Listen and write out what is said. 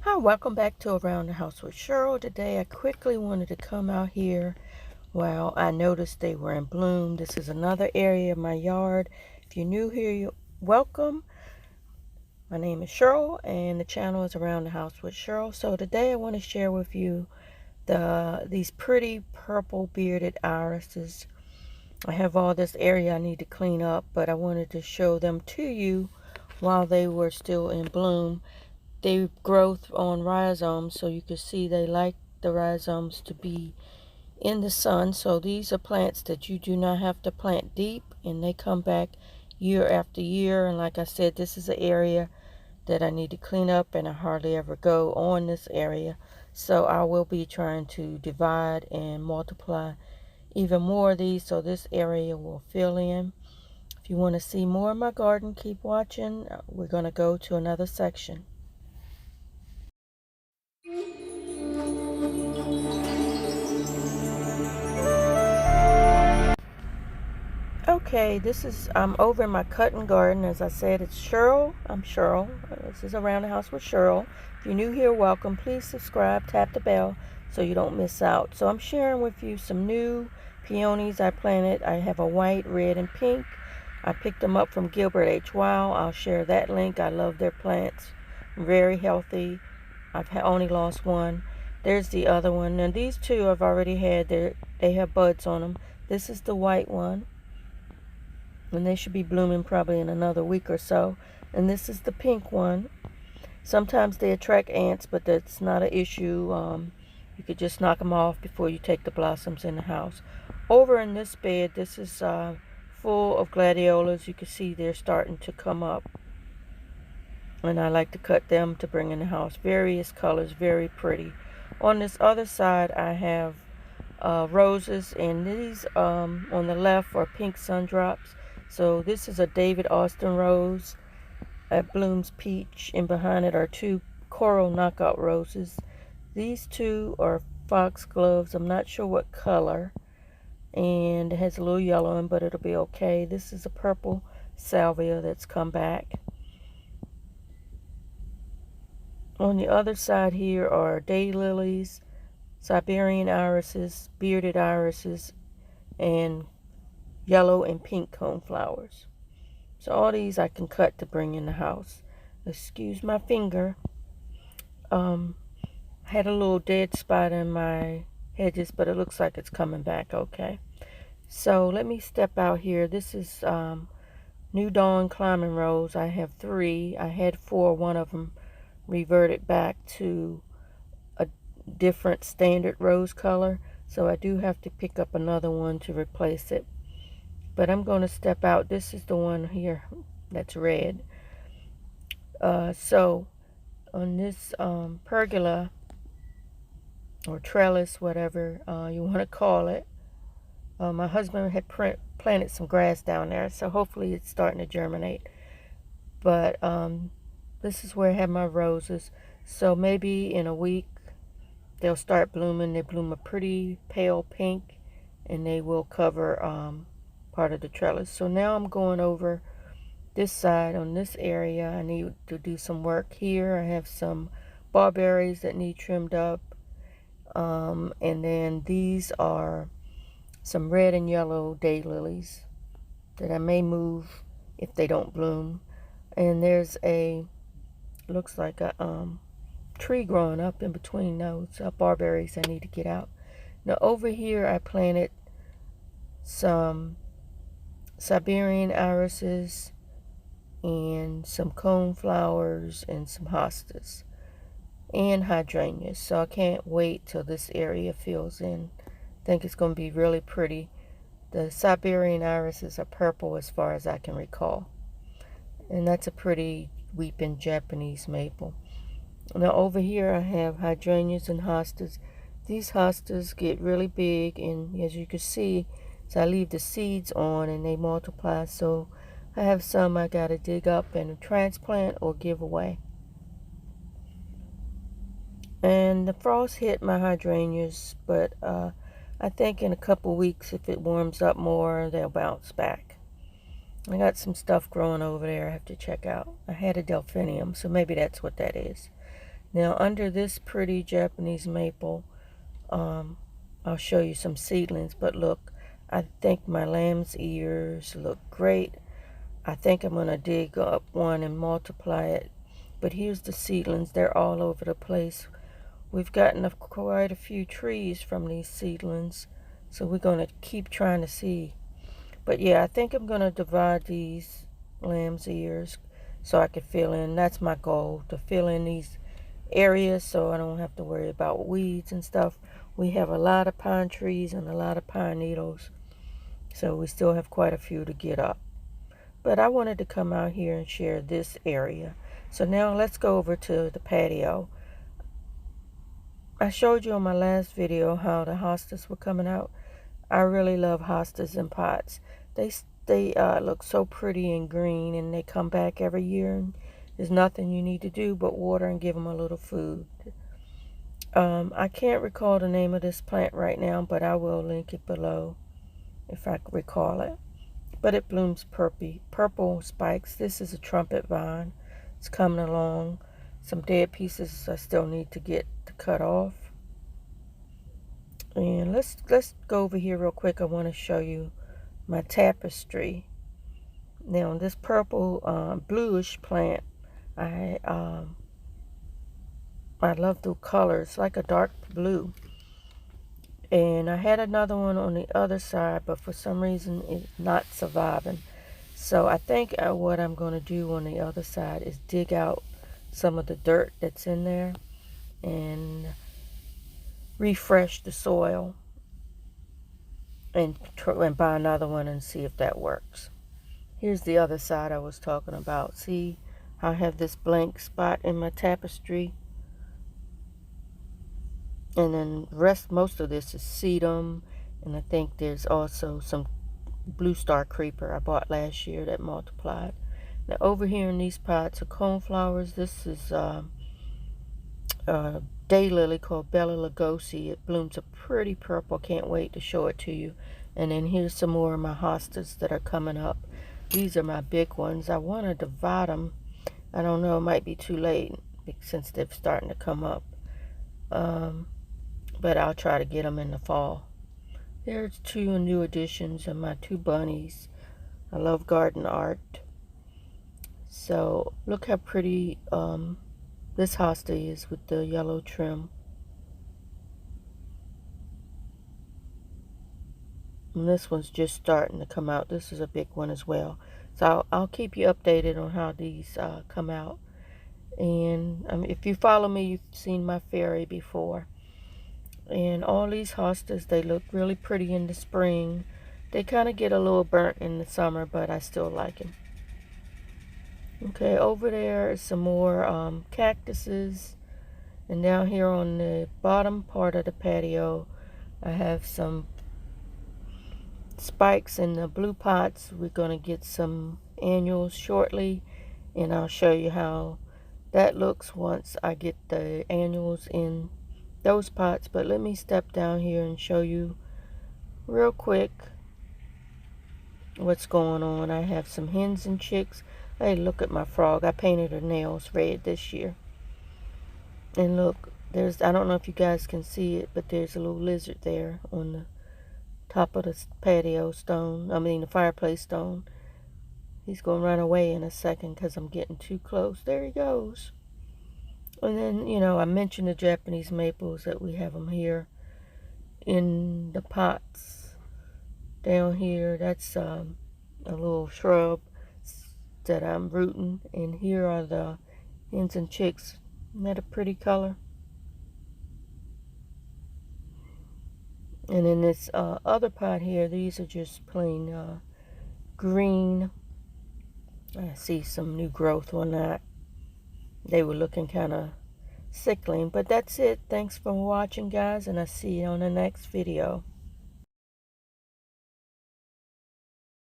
Hi, welcome back to Around the House with Cheryl. Today I quickly wanted to come out here while I noticed they were in bloom. This is another area of my yard. If you're new here, welcome. My name is Cheryl and the channel is Around the House with Cheryl. So today I want to share with you these pretty purple bearded irises. I have all this area I need to clean up, but I wanted to show them to you while they were still in bloom. They grow on rhizomes, so you can see they like the rhizomes to be in the sun. So these are plants that you do not have to plant deep, and they come back year after year. And like I said, this is an area that I need to clean up, and I hardly ever go on this area. So I will be trying to divide and multiply even more of these so this area will fill in. If you want to see more of my garden, keep watching. We're going to go to another section. Okay, I'm over in my cutting garden. As I said, it's Cheryl. I'm Cheryl. This is Around the House with Cheryl. If you're new here, welcome. Please subscribe, tap the bell so you don't miss out. So I'm sharing with you some new peonies I planted. I have a white, red, and pink. I picked them up from Gilbert H. Wow. I'll share that link. I love their plants. Very healthy. I've only lost one. There's the other one. And these two I've already had. They have buds on them. This is the white one, and they should be blooming probably in another week or so. And this is the pink one. Sometimes they attract ants, but that's not an issue. You could just knock them off before you take the blossoms in the house. Over in this bed, this is full of gladiolas. You can see they're starting to come up, and I like to cut them to bring in the house. Various colors, very pretty. On this other side, I have roses, and these on the left are pink sundrops. So this is a David Austin rose. It blooms peach, and behind it are two coral knockout roses. These two are foxgloves. I'm not sure what color, and it has a little yellow in, but it'll be okay. This is a purple salvia that's come back. On the other side here are daylilies, Siberian irises, bearded irises, and yellow and pink coneflowers. So all these I can cut to bring in the house. Excuse my finger. I had a little dead spot in my hedges, but it looks like it's coming back okay. So let me step out here. This is New Dawn Climbing Rose. I have 3. I had 4. One of them reverted back to a different standard rose color, so I do have to pick up another one to replace it. But I'm going to step out. This is the one here that's red. So on this pergola or trellis, whatever you want to call it, my husband had planted some grass down there, so hopefully it's starting to germinate. But this is where I have my roses. So maybe in a week they'll start blooming. They bloom a pretty pale pink, and they will cover part of the trellis. So now I'm going over this side. On this area I need to do some work here. I have some barberries that need trimmed up, and then these are some red and yellow daylilies that I may move if they don't bloom. And there's looks like a tree growing up in between those barberries I need to get out. Now over here I planted some Siberian irises and some coneflowers and some hostas and hydrangeas. So I can't wait till this area fills in. I think it's going to be really pretty. The Siberian irises are purple as far as I can recall. And that's a pretty weeping Japanese maple. Now over here I have hydrangeas and hostas. These hostas get really big, and as you can see, so I leave the seeds on and they multiply. So I have some I gotta dig up and transplant or give away. And the frost hit my hydrangeas, but I think in a couple weeks, if it warms up more, they'll bounce back. I got some stuff growing over there I have to check out. I had a delphinium, so maybe that's what that is. Now under this pretty Japanese maple, I'll show you some seedlings, but look, I think my lamb's ears look great. I think I'm going to dig up one and multiply it. But here's the seedlings. They're all over the place. We've gotten quite a few trees from these seedlings, so we're going to keep trying to see. But yeah, I think I'm going to divide these lamb's ears so I can fill in. That's my goal, to fill in these areas so I don't have to worry about weeds and stuff. We have a lot of pine trees and a lot of pine needles, so we still have quite a few to get up. But I wanted to come out here and share this area. So now let's go over to the patio. I showed you on my last video how the hostas were coming out. I really love hostas in pots. They look so pretty and green, and they come back every year. And there's nothing you need to do but water and give them a little food. I can't recall the name of this plant right now, but I will link it below if I can recall it. But it blooms purple spikes. This is a trumpet vine. It's coming along. Some dead pieces I still need to get to cut off. And let's go over here real quick. I want to show you my tapestry. Now this purple bluish plant, I love the color. It's like a dark blue. And I had another one on the other side, but for some reason it's not surviving. So I think what I'm going to do on the other side is dig out some of the dirt that's in there and refresh the soil and buy another one and see if that works. Here's the other side I was talking about. See, I have this blank spot in my tapestry. And then most of this is sedum, and I think there's also some blue star creeper I bought last year that multiplied. Now over here in these pots are coneflowers. This is a daylily called Bella Lugosi. It blooms a pretty purple. Can't wait to show it to you. And then here's some more of my hostas that are coming up. These are my big ones. I want to divide them. I don't know, it might be too late since they're starting to come up. But I'll try to get them in the fall. There's two new additions of my two bunnies. I love garden art. So look how pretty this hosta is with the yellow trim. And this one's just starting to come out. This is a big one as well. So I'll keep you updated on how these come out. And if you follow me, you've seen my fairy before. And all these hostas, they look really pretty in the spring. They kind of get a little burnt in the summer, but I still like them. Okay, over there is some more cactuses. And down here on the bottom part of the patio, I have some spikes in the blue pots. We're going to get some annuals shortly, and I'll show you how that looks once I get the annuals in those pots. But let me step down here and show you real quick what's going on. I have some hens and chicks. Hey, look at my frog. I painted her nails red this year. And look, I don't know if you guys can see it, but there's a little lizard there on the top of the patio stone. The fireplace stone. He's going to run away in a second because I'm getting too close. There he goes. And then, I mentioned the Japanese maples, that we have them here in the pots. Down here, that's a little shrub that I'm rooting. And here are the hens and chicks. Isn't that a pretty color? And in this other pot here, these are just plain green. I see some new growth on that. They were looking kind of sickly, but that's it. Thanks for watching, guys, and I'll see you on the next video.